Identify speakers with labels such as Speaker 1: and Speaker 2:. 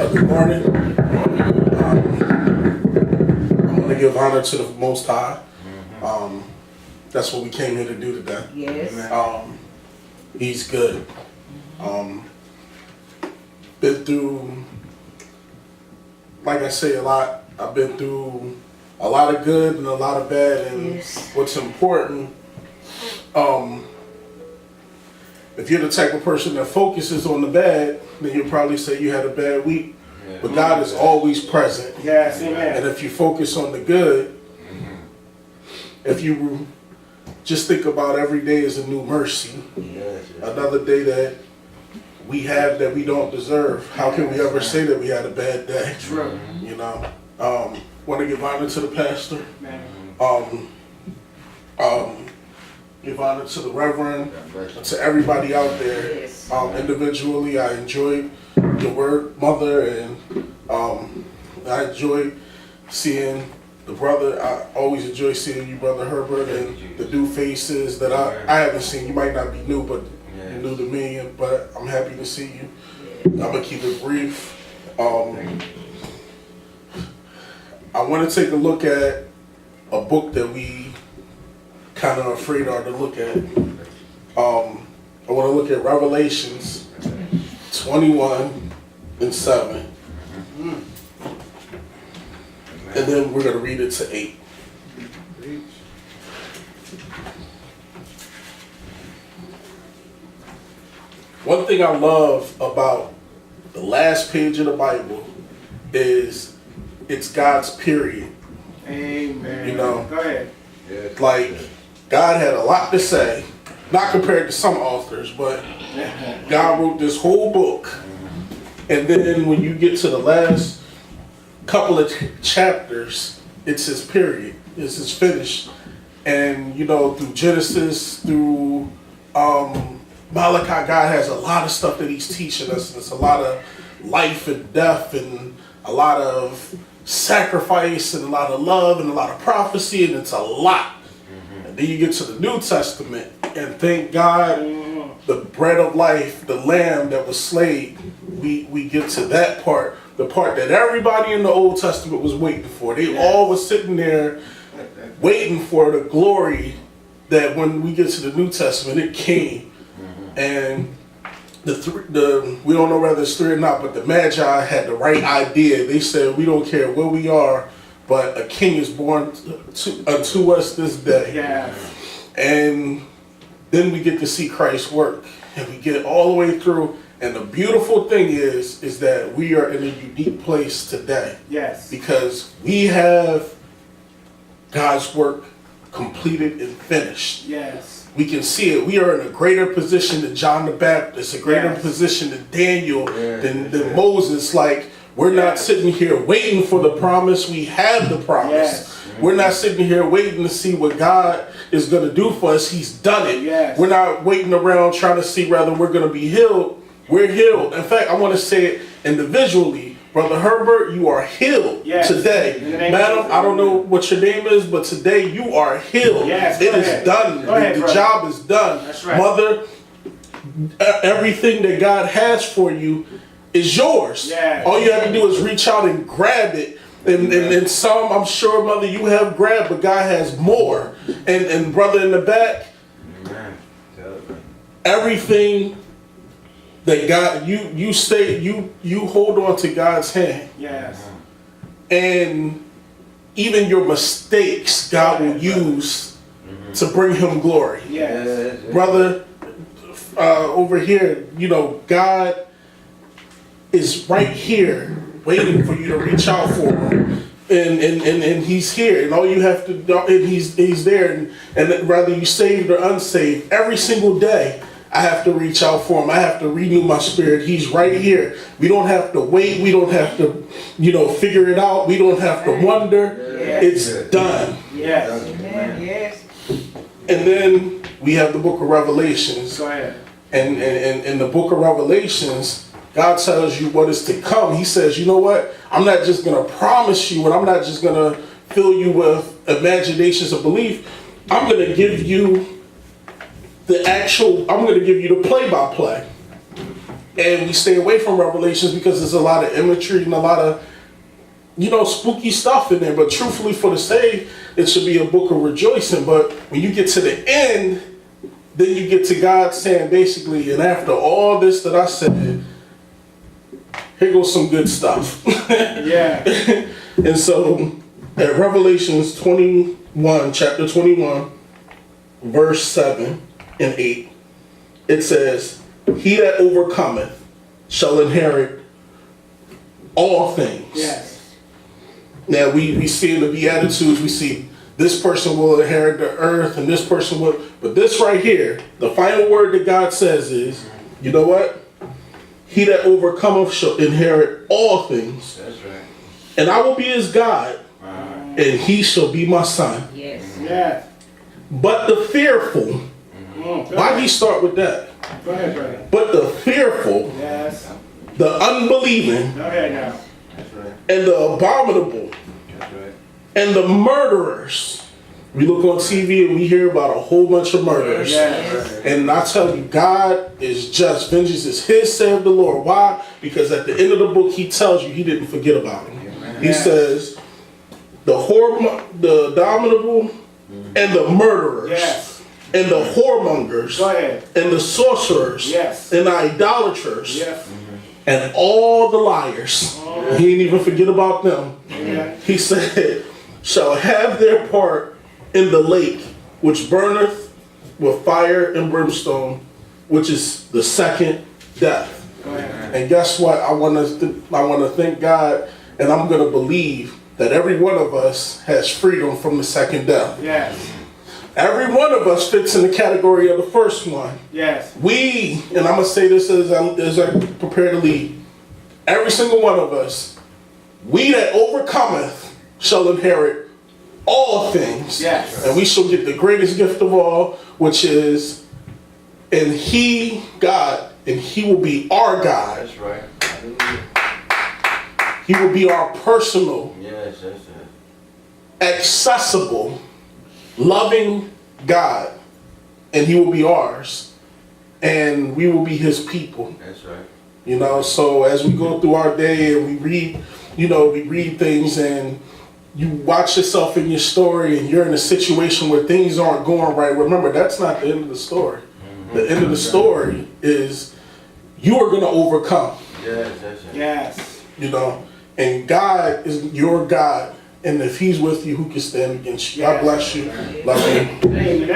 Speaker 1: Good morning. I'm going to give honor to the Most High. That's what we came here to do today.
Speaker 2: Yes.
Speaker 1: He's good. Been through, like I say a lot, I've been through a lot of good and a lot of bad. And
Speaker 2: Yes.
Speaker 1: what's important, if you're the type of person that focuses on the bad, then you'll probably say you had a bad week.
Speaker 3: Yeah.
Speaker 1: But God is always present.
Speaker 2: Yes, amen.
Speaker 1: And if you focus on the good, if you just think about every day as a new mercy, another day that we have that we don't deserve, how can we ever say that we had a bad day?
Speaker 2: True.
Speaker 1: You know, want to give honor to the pastor, give honor to the reverend, to everybody out there.
Speaker 2: Yes.
Speaker 1: Individually, I enjoyed your word, Mother, and I enjoyed seeing the brother. I always enjoy seeing you, Brother Herbert, and the new faces that I haven't seen. You might not be new, but you're new to me, but I'm happy to see you. I'm going to keep it brief. I want to take a look at a book that we kind of afraid are to look at. I want to look at Revelations 21:7. And then we're going to read it to 8. One thing I love about the last page of the Bible is it's God's period.
Speaker 2: Amen.
Speaker 1: You know,
Speaker 2: Go ahead.
Speaker 1: like God had a lot to say, not compared to some authors, but God wrote this whole book. And then when you get to the last couple of chapters, it's his period. It's his finish. And you know, through Genesis, through Malachi, God has a lot of stuff that he's teaching us. And it's a lot of life and death and a lot of sacrifice and a lot of love and a lot of prophecy, and it's a lot. And then you get to the New Testament, and thank God, the bread of life, the lamb that was slain, we get to that part, the part that everybody in the Old Testament was waiting for. They all was sitting there waiting for the glory that when we get to the New Testament, it came. And we don't know whether it's 3 or not, but the Magi had the right idea. They said, we don't care where we are, but a king is born unto us this day.
Speaker 2: Yeah.
Speaker 1: And then we get to see Christ work, and we get all the way through. And the beautiful thing is that we are in a unique place today.
Speaker 2: Yes.
Speaker 1: Because we have God's work completed and finished.
Speaker 2: Yes.
Speaker 1: We can see it. We are in a greater position than John the Baptist, a greater
Speaker 2: Yes.
Speaker 1: position than Daniel, than Moses. Like, we're not sitting here waiting for the promise. We have the promise.
Speaker 2: Yes.
Speaker 1: We're not sitting here waiting to see what God is going to do for us. He's done it.
Speaker 2: Yes.
Speaker 1: We're not waiting around trying to see whether we're going to be healed. We're healed. In fact, I want to say it individually. Brother Herbert, you are healed today. Madam, I don't know what your name is, but today you are healed.
Speaker 2: Yes,
Speaker 1: it is done. The job is done.
Speaker 2: That's right.
Speaker 1: Mother, everything that God has for you is yours.
Speaker 2: Yes.
Speaker 1: All you have to do is reach out and grab it. And some, I'm sure, Mother, you have grabbed, but God has more. And brother in the back, everything that God, you hold on to God's hand.
Speaker 2: Yes.
Speaker 1: And even your mistakes, God will use to bring him glory.
Speaker 2: Yes.
Speaker 1: Brother, over here, you know, God is right here waiting for you to reach out for him. And he's here, and all you have to do, and he's there, and whether you saved or unsaved, every single day I have to reach out for him. I have to renew my spirit. He's right here. We don't have to wait. We don't have to, figure it out. We don't have to wonder.
Speaker 2: Yes.
Speaker 1: It's done.
Speaker 2: Yes.
Speaker 4: Amen. Yes.
Speaker 1: And then we have the book of Revelations.
Speaker 2: Go ahead.
Speaker 1: And in the book of Revelations, God tells you what is to come. He says, you know what? I'm not just going to promise you, and I'm not just going to fill you with imaginations of belief. I'm going to give you I'm going to give you the play-by-play. And we stay away from Revelations because there's a lot of imagery and a lot of, spooky stuff in there. But truthfully, for the saved, it should be a book of rejoicing. But when you get to the end, then you get to God saying basically, and after all this that I said, here goes some good stuff.
Speaker 2: Yeah.
Speaker 1: And so at Revelations 21, chapter 21, verse 7 and 8, it says, he that overcometh shall inherit all things.
Speaker 2: Yes.
Speaker 1: Now we see in the Beatitudes, we see this person will inherit the earth and this person will, but this right here, the final word that God says is, you know what? He that overcometh shall inherit all things.
Speaker 3: That's right.
Speaker 1: And I will be his God, and he shall be my son.
Speaker 4: Yes.
Speaker 2: Yes.
Speaker 1: But the fearful, why do you start with that?
Speaker 2: Go ahead, brother.
Speaker 1: But the fearful,
Speaker 2: Yes.
Speaker 1: the unbelieving,
Speaker 2: Go ahead now.
Speaker 3: That's right.
Speaker 1: and the abominable,
Speaker 3: That's right.
Speaker 1: and the murderers. We look on TV and we hear about a whole bunch of murders.
Speaker 2: Yes.
Speaker 1: And I tell you, God is just. Vengeance is his, saith the Lord. Why? Because at the end of the book, he tells you he didn't forget about him. He
Speaker 2: Yes.
Speaker 1: says, the abominable, and the murderers,
Speaker 2: Yes.
Speaker 1: and the whoremongers,
Speaker 2: Go ahead.
Speaker 1: and the sorcerers,
Speaker 2: Yes.
Speaker 1: and the idolaters,
Speaker 2: Yes.
Speaker 1: and all the liars. He didn't even forget about them.
Speaker 2: Amen.
Speaker 1: He said, shall have their part in the lake, which burneth with fire and brimstone, which is the second death.
Speaker 2: Go ahead.
Speaker 1: And guess what? I want to thank God, and I'm going to believe that every one of us has freedom from the second death.
Speaker 2: Yes.
Speaker 1: Every one of us fits in the category of the first one.
Speaker 2: Yes.
Speaker 1: We, and I'm going to say this as I prepare to leave, every single one of us, we that overcometh shall inherit all things.
Speaker 2: Yes.
Speaker 1: And we shall get the greatest gift of all, which is, and he, God, and he will be our God.
Speaker 3: That's right. Hallelujah.
Speaker 1: He will be our personal,
Speaker 3: Yes, that's it.
Speaker 1: accessible, loving God. And he will be ours. And we will be his people.
Speaker 3: That's right.
Speaker 1: So as we go through our day and we read things and you watch yourself in your story and you're in a situation where things aren't going right, remember, that's not the end of the story. The end of the story is you are going to overcome,
Speaker 3: Yes, that's it.
Speaker 2: Yes.
Speaker 1: and God is your God. And if he's with you, who can stand against you? God bless you. Love you.
Speaker 2: Amen.